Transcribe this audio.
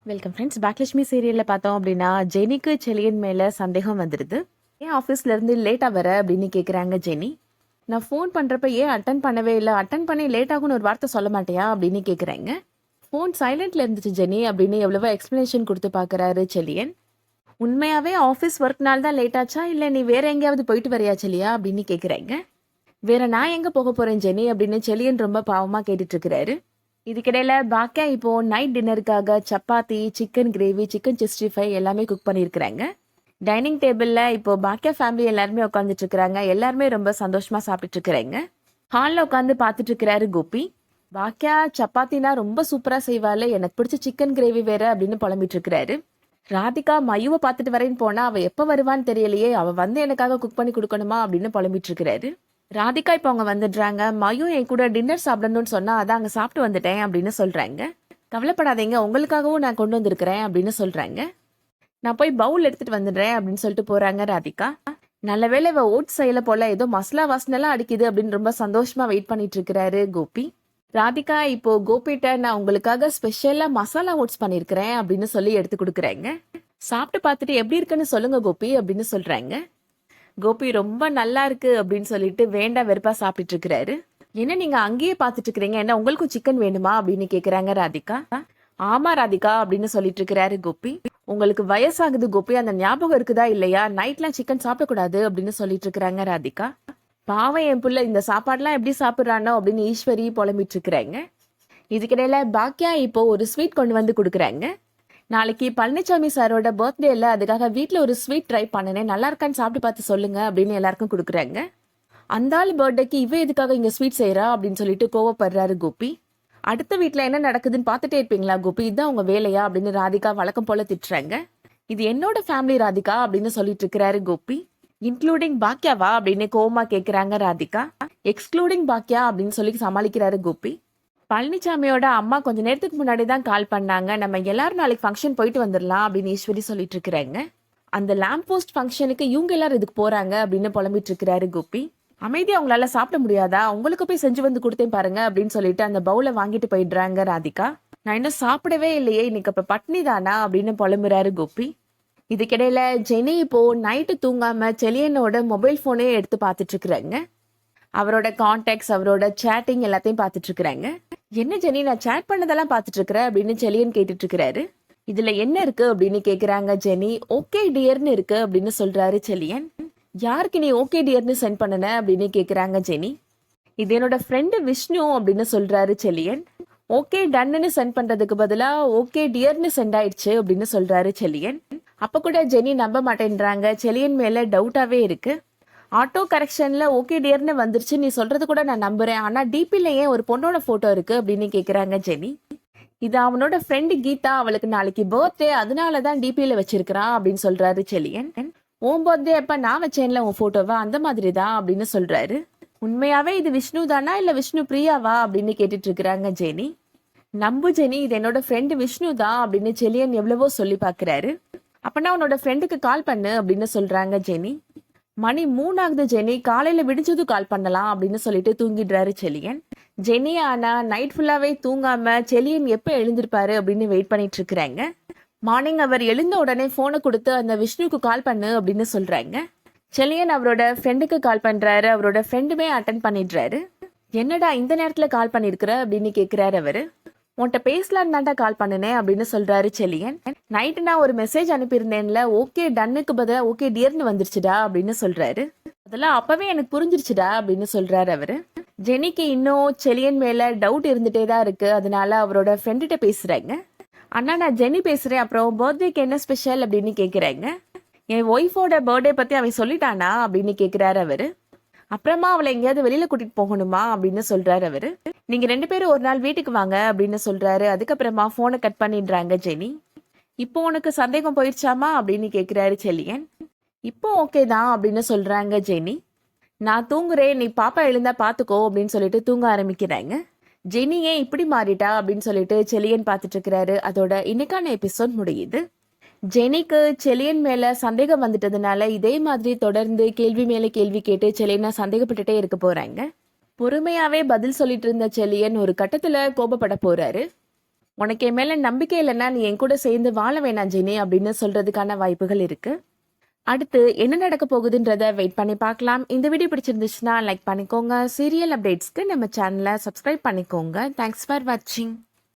Welcome friends. Bhagyalakshmi சீரியல்ல பார்த்தோம் அப்படின்னா, ஜெனிக்கு செலியன் மேல சந்தேகம் வந்துடுது. ஏன் ஆஃபீஸ்ல இருந்து லேட்டா வர அப்படின்னு கேக்குறாங்க ஜெனி. நான் ஃபோன் பண்றப்ப ஏன் அட்டன் பண்ணவே இல்லை, அட்டன் பண்ணி லேட் ஆகும்னு ஒரு வார்த்தை சொல்ல மாட்டியா அப்படின்னு கேக்குறாங்க. ஃபோன் சைலண்ட்ல இருந்துச்சு ஜெனி அப்படின்னு எவ்வளவோ எக்ஸ்பிளனேஷன் கொடுத்து பார்க்கறாரு செலியன். உண்மையாவே ஆஃபீஸ் ஒர்க்னால தான் லேட் ஆச்சா, இல்லை நீ வேற எங்கேயாவது போயிட்டு வரையா செலியா அப்படின்னு கேக்குறாங்க. வேற நான் எங்க போக போறேன் ஜெனி அப்படின்னு செலியன் ரொம்ப பாவமா கேட்டுட்டு இருக்கிறாரு. இதுக்கிடையில பாக்கியா இப்போ நைட் டின்னருக்காக சப்பாத்தி, சிக்கன் கிரேவி, சிக்கன் 65 எல்லாமே குக் பண்ணியிருக்கிறாங்க. டைனிங் டேபிள்ல இப்போ பாக்கியா ஃபேமிலி எல்லாருமே உட்காந்துட்டு இருக்கிறாங்க. எல்லாருமே ரொம்ப சந்தோஷமா சாப்பிட்டுட்டு இருக்கிறாங்க. ஹாலில் உட்காந்து பார்த்துட்டு இருக்கிறாரு கோபி. பாக்கியா சப்பாத்தினா ரொம்ப சூப்பரா செய்வாள், எனக்கு பிடிச்ச சிக்கன் கிரேவி வேற அப்படின்னு புலம்பிட்டு இருக்கிறாரு. ராதிகா மயுவை பார்த்துட்டு வரேன்னு போனா அவ எப்ப வருவான்னு தெரியலையே, அவ வந்து எனக்காக குக் பண்ணி கொடுக்கணுமா அப்படின்னு புலம்பிட்டு இருக்கிறாரு. ராதிகா இப்போ அவங்க வந்துடுறாங்க. மயு என் கூட டின்னர் சாப்பிடணும்னு சொன்னா அதான் அங்கே சாப்பிட்டு வந்துட்டேன் அப்படின்னு சொல்றாங்க. கவலைப்படாதீங்க, உங்களுக்காகவும் நான் கொண்டு வந்திருக்கிறேன் அப்படின்னு சொல்றாங்க. நான் போய் பவுல் எடுத்துட்டு வந்துடுறேன் அப்படின்னு சொல்லிட்டு போறாங்க ராதிகா. நல்ல வேளை இவ ஓட்ஸ் செய்யல போல, ஏதோ மசாலா வாசனைலாம் அடிக்குது அப்படின்னு ரொம்ப சந்தோஷமா வெயிட் பண்ணிட்டு இருக்கிறாரு கோபி. ராதிகா இப்போ கோபிட்ட நான் உங்களுக்காக ஸ்பெஷலா மசாலா ஓட்ஸ் பண்ணிருக்கிறேன் அப்படின்னு சொல்லி எடுத்து கொடுக்குறாங்க. சாப்பிட்டு பார்த்துட்டு எப்படி இருக்குன்னு சொல்லுங்க கோபி அப்படின்னு சொல்றாங்க. கோபி ரொம்ப நல்லா இருக்கு அப்படின்னு சொல்லிட்டு வேண்டாம் வெறுப்பா சாப்பிட்டு இருக்கிறாரு. என்ன நீங்க அங்கேயே பார்த்துட்டு இருக்கிறீங்க, என்ன உங்களுக்கும் சிக்கன் வேணுமா அப்படின்னு கேக்குறாங்க ராதிகா. ஆமா ராதிகா அப்படின்னு சொல்லிட்டு இருக்கிறாரு கோபி. உங்களுக்கு வயசாகுது கோபி, அந்த ஞாபகம் இருக்குதா இல்லையா, நைட்லாம் சிக்கன் சாப்பிடக்கூடாது அப்படின்னு சொல்லிட்டு இருக்கிறாங்க ராதிகா. பாவம் என் புள்ள இந்த சாப்பாடுலாம் எப்படி சாப்பிட்றானோ அப்படின்னு ஈஸ்வரி புலம்பிட்டு இருக்கிறாங்க. இதுக்கிடையில பாக்கியா இப்போ ஒரு ஸ்வீட் கொண்டு வந்து கொடுக்குறாங்க. நாளைக்கு பழனிசாமி சாரோட பர்த்டே இல்லை, அதுக்காக வீட்டில் ஒரு ஸ்வீட் ட்ரை பண்ணினேன், நல்லா இருக்கான்னு சாப்பிட்டு பார்த்து சொல்லுங்க அப்படின்னு எல்லாருக்கும் கொடுக்குறாங்க. அந்த ஆள் பர்த்டேக்கு இவ எதுக்காக இங்கே ஸ்வீட் செய்கிறா அப்படின்னு சொல்லிட்டு கோவப்படுறாரு கோபி. அடுத்த வீட்டில் என்ன நடக்குதுன்னு பார்த்துட்டே இருப்பீங்களா கோபி, இதுதான் உங்க வேலையா அப்படின்னு ராதிகா வழக்கம் போல திட்டுறாங்க. இது என்னோட ஃபேமிலி ராதிகா அப்படின்னு சொல்லிட்டு இருக்கிறாரு கோபி. இன்க்ளூடிங் பாக்கியாவா அப்படின்னு கோவமா கேட்குறாங்க ராதிகா. எக்ஸ்க்ளூடிங் பாக்கியா அப்படின்னு சொல்லி சமாளிக்கிறாரு கோபி. பழனிசாமியோட அம்மா கொஞ்ச நேரத்துக்கு முன்னாடி தான் கால் பண்ணாங்க, நம்ம எல்லாரும் நாளைக்கு ஃபங்க்ஷன் போயிட்டு வந்துடலாம் அப்படின்னு ஈஸ்வரி சொல்லிட்டு இருக்கிறாங்க. அந்த லேம்ப் போஸ்ட் ஃபங்க்ஷனுக்கு இவங்க எல்லாரும் இதுக்கு போறாங்க அப்படின்னு புலம்பிட்டு இருக்கிறாரு கோபி. அமைதியா அவங்களால சாப்பிட முடியாதா, உங்களுக்கு போய் செஞ்சு வந்து கொடுத்தேன் பாருங்க அப்படின்னு சொல்லிட்டு அந்த பவுலை வாங்கிட்டு போயிடுறாங்க ராதிகா. நான் இன்னும் சாப்பிடவே இல்லையே, இன்னைக்கு அப்ப பட்னி தானா அப்படின்னு புலம்புறாரு கோபி. இதுக்கிடையில ஜெனி இப்போ நைட்டு தூங்காம செலியனோட மொபைல் போனே எடுத்து பார்த்துட்டு இருக்கிறாங்க. அவரோட கான்டாக்ட்ஸ், அவரோட சேட்டிங் எல்லாத்தையும் பார்த்துட்டு இருக்கிறாங்க. என்ன ஜெனி நான் சேட் பண்ணதெல்லாம் பார்த்துட்டு இருக்கிறேன் அப்படின்னு செலியன் கேட்டுட்டு இருக்கிறாரு. இதுல என்ன இருக்கு அப்படின்னு கேக்குறாங்க ஜெனி. ஓகே டியர்னு இருக்கு அப்படின்னு சொல்றாரு செலியன். யாருக்கு நீ ஓகே டியர்னு சென்ட் பண்ணன அப்படின்னு கேக்குறாங்க ஜெனி. இது என்னோட ஃப்ரெண்டு விஷ்ணு அப்படின்னு சொல்றாரு செலியன். ஓகே டன்னு சென்ட் பண்றதுக்கு பதிலா ஓகே டியர்னு சென்ட் ஆயிடுச்சு அப்படின்னு சொல்றாரு செலியன். அப்ப கூட ஜெனி நம்ப மாட்டேன்றாங்க. செலியன் மேல டவுட்டாவே இருக்கு. ஆட்டோ கரெக்ஷன்ல ஓகே டியர்னு வந்துருச்சு, நீ சொல்றது கூட நான் நம்புறேன், ஆனா டிபில ஏன் ஒரு பொண்ணோட போட்டோ இருக்கு அப்படின்னு கேக்குறாங்க ஜெனி. இது அவனோட ஃப்ரெண்டு கீதா, அவளுக்கு நாளைக்கு பர்த்டே, அதனாலதான் டிபில வச்சிருக்கிறான் அப்படின்னு சொல்றாரு செலியன். உன் பர்த்டே அப்ப நான் வச்சேன்ல உன் போட்டோவா, அந்த மாதிரி தான் அப்படின்னு சொல்றாரு. உண்மையாவே இது விஷ்ணு தானா இல்ல விஷ்ணு பிரியாவா அப்படின்னு கேட்டுட்டு இருக்கிறாங்க ஜெனி. நம்பு ஜெனி, இது என்னோட ஃப்ரெண்டு விஷ்ணு தான் அப்படின்னு செலியன் எவ்வளவோ சொல்லி பாக்குறாரு. அப்பனா உன்னோட ஃப்ரெண்டுக்கு கால் பண்ணு அப்படின்னு சொல்றாங்க ஜெனி. மணி 3 ஆகுது ஜெனி, காலையில விடிஞ்சதும் கால் பண்ணலாம் அப்படின்னு சொல்லிட்டு தூங்கிடுறாரு செலியன். ஜெனி ஆனா நைட் ஃபுல்லாவே தூங்காம செலியன் எப்ப எழுந்திருப்பாரு அப்படின்னு வெயிட் பண்ணிட்டு இருக்கிறாங்க. மார்னிங் அவர் எழுந்த உடனே போனை கொடுத்து அந்த விஷ்ணுக்கு கால் பண்ணு அப்படின்னு சொல்றாங்க. செலியன் அவரோட ஃப்ரெண்டுக்கு கால் பண்றாரு. அவரோட ஃப்ரெண்டுமே அட்டன் பண்ணிடுறாரு. என்னடா இந்த நேரத்துல கால் பண்ணிருக்கிற அப்படின்னு கேக்குறாரு அவரு. உன்கிட்ட பேசலான்னு தான்டா கால் பண்ணினேன் அப்படின்னு சொல்றாரு செலியன். நைட்டு நான் ஒரு மெசேஜ் அனுப்பியிருந்தேன்ல, ஓகே டன்னுக்கு பதிலா ஓகே டியர்னு வந்துருச்சுடா அப்படின்னு சொல்றாரு. அதெல்லாம் அப்பவே எனக்கு புரிஞ்சிருச்சுடா அப்படின்னு சொல்றாரு அவரு. ஜெனிக்கு இன்னும் செலியன் மேல டவுட் இருந்துட்டே தான் இருக்கு. அதனால அவரோட ஃப்ரெண்டுகிட்ட பேசுறாங்க. அண்ணா நான் ஜெனி பேசுறேன், அப்புறம் பர்த்டேக்கு என்ன ஸ்பெஷல் அப்படின்னு கேக்குறாங்க. என் ஒய்ஃபோட பர்த்டே பத்தி அவன் சொல்லிட்டானா அப்படின்னு கேக்குறாரு அவரு. அப்புறமா அவளை எங்கேயாவது வெளியில கூட்டிட்டு போகணுமா அப்படின்னு சொல்றாரு அவரு. நீங்க 2 பேரும் ஒரு நாள் வீட்டுக்கு வாங்க அப்படின்னு சொல்றாரு. அதுக்கப்புறமா போனை கட் பண்ணிடுறாங்க ஜெனி. இப்போ உனக்கு சந்தேகம் போயிடுச்சாமா அப்படின்னு கேக்குறாரு செலியன். இப்போ ஓகே தான் அப்படின்னு சொல்றாங்க ஜெனி. நான் தூங்குறேன், நீ பாப்பா எழுந்தா பாத்துக்கோ அப்படின்னு சொல்லிட்டு தூங்க ஆரம்பிக்கிறாங்க. ஜெனி ஏன் இப்படி மாறிட்டா அப்படின்னு சொல்லிட்டு செலியன் பார்த்துட்டு இருக்கிறாரு. அதோட இன்னைக்கான எபிசோட் முடியுது. ஜெனிக்கு செலியன் மேல சந்தேகம் வந்துட்டதுனால இதே மாதிரி தொடர்ந்து கேள்வி மேல கேள்வி கேட்டு செலியனை சந்தேகப்பட்டுட்டே இருக்க போறாங்க. பொறுமையாவே பதில் சொல்லிட்டு இருந்த செலியன் ஒரு கட்டத்துல கோபப்பட போறாரு. உனக்கு என் மேல நம்பிக்கை இல்லைன்னா நீ என் கூட சேர்ந்து வாழ வேணாம் ஜெனி அப்படின்னு சொல்றதுக்கான வாய்ப்புகள் இருக்கு. அடுத்து என்ன நடக்க போகுதுன்றத வெயிட் பண்ணி பார்க்கலாம். இந்த வீடியோ பிடிச்சிருந்துச்சுன்னா லைக் பண்ணிக்கோங்க. சீரியல் அப்டேட்ஸ்க்கு நம்ம சேனலை சப்ஸ்கிரைப் பண்ணிக்கோங்க. தேங்க்ஸ் ஃபார் வாட்சிங்.